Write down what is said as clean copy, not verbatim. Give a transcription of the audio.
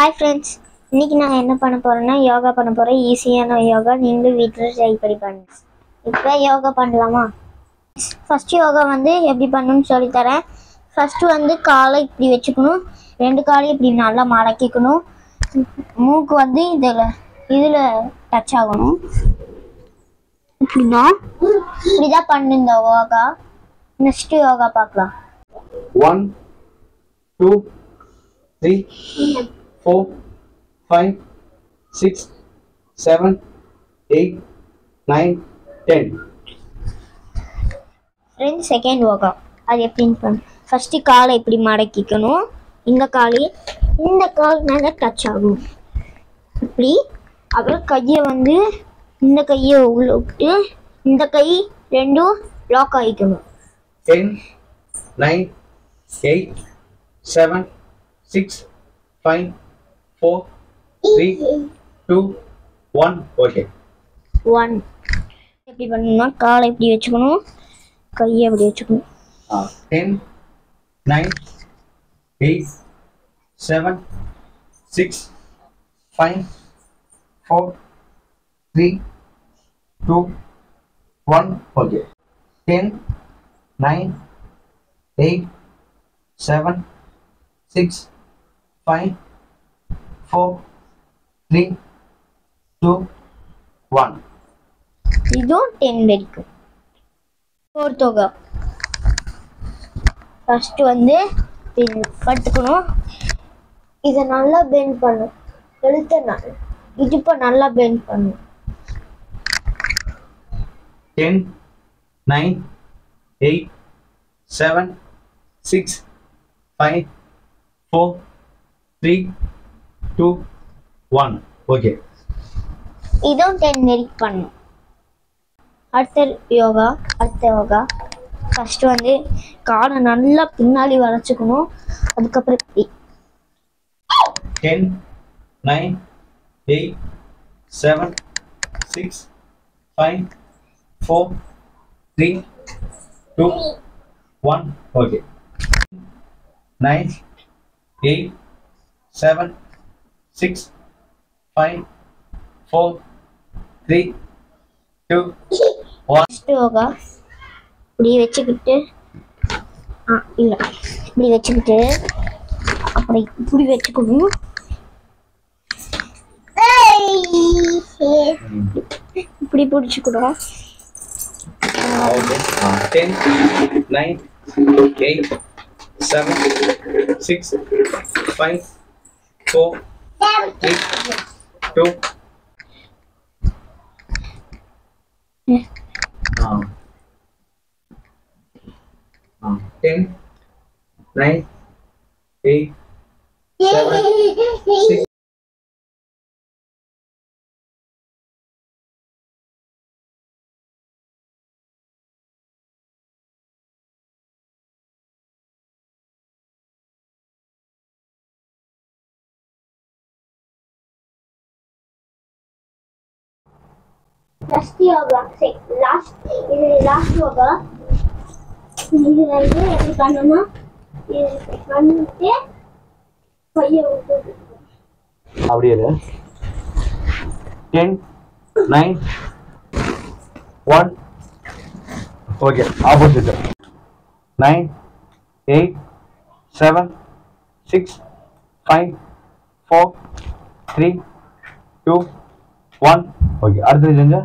Hi friends, இன்றைக்கி நான் என்ன பண்ண போகிறேன்னா யோகா பண்ண போகிறேன். ஈஸியான யோகா, நீங்களும் வீட்டில் ட்ரை பண்ணி பண்ணுங்க. இப்போ யோகா பண்ணலாமா? ஃபஸ்ட்டு யோகா எப்படி பண்ணணும்னு சொல்லித்தரேன். ஃபஸ்ட்டு காலை இப்படி வச்சுக்கணும், ரெண்டு காலையும் இப்படி நல்லா மடக்கிக்கணும். மூக்கு இதில் டச் ஆகணும். இப்படிதான் பண்ணு இந்த யோகா. நெக்ஸ்ட் யோகா பார்க்கலாம். 1 2 3 4 5 6 7 8 9 10. ஃப்ரெண்ட்ஸ், செகண்ட் யோகா அது எப்படின்னு பண்ணு. ஃபஸ்ட்டு காலை இப்படி மடக்கிக்கணும். இந்த கால் மேலே டச் ஆகும் இப்படி. அப்புறம் கையை இந்த கையை உள்ள விட்டு இந்த கை ரெண்டும் லாக் ஆகிக்கணும். 10 9 8 7 6 5 4 3 2 1. ஓகே. 1 எப்படி பண்ணணும்னா காலை இப்படி வச்சுக்கணும், கையை அப்படி வச்சுக்கணும். 10 9 8 7 6 5 4 3 2 1. ஓகே. 10 9 8 7 6 5 4 3 2 1. இதுவும் 10 வரைக்கும். ஃபோர்த் யோகா ஃபஸ்ட்டு படுத்துக்கணும். இதை நல்லா பெண்ட் பண்ணும். இடுப்பை நல்லா பெண்ட் பண்ணும். 10 9 8 7 6 5 4 3 2 1. ஓகே. இதுவும் 10 வரைக்கும் பண்ணும். அடுத்த யோகா ஃபஸ்ட்டு காலை நல்லா பின்னாடி வளைச்சிக்கணும். அதுக்கப்புறம் இப்படி 10 9 8 7 6 5 4 3 2 1. ஓகே. 9 8 7 6 5 4 3 2 1. ஃபஸ்ட்டு யோகா இப்படி வச்சுக்கிட்டு இல்லை இப்படி வச்சுக்கிட்டு அப்படி இப்படி வச்சுக்கணும். இப்படி பிடிச்சிக்கணும். 10 9 8 7 6 5 4 3 2 10 9 8 7 6. லாஸ்ட் யோகா இது எப்படி பண்ணணும்னா இது பண்ணிட்டு கையை விட்டு அப்படியே 10 9 1. ஓகே. ஆப்போசிட் 9 8 7 6 5 4 3 2 1. ஓகே. அடுத்தது செஞ்சா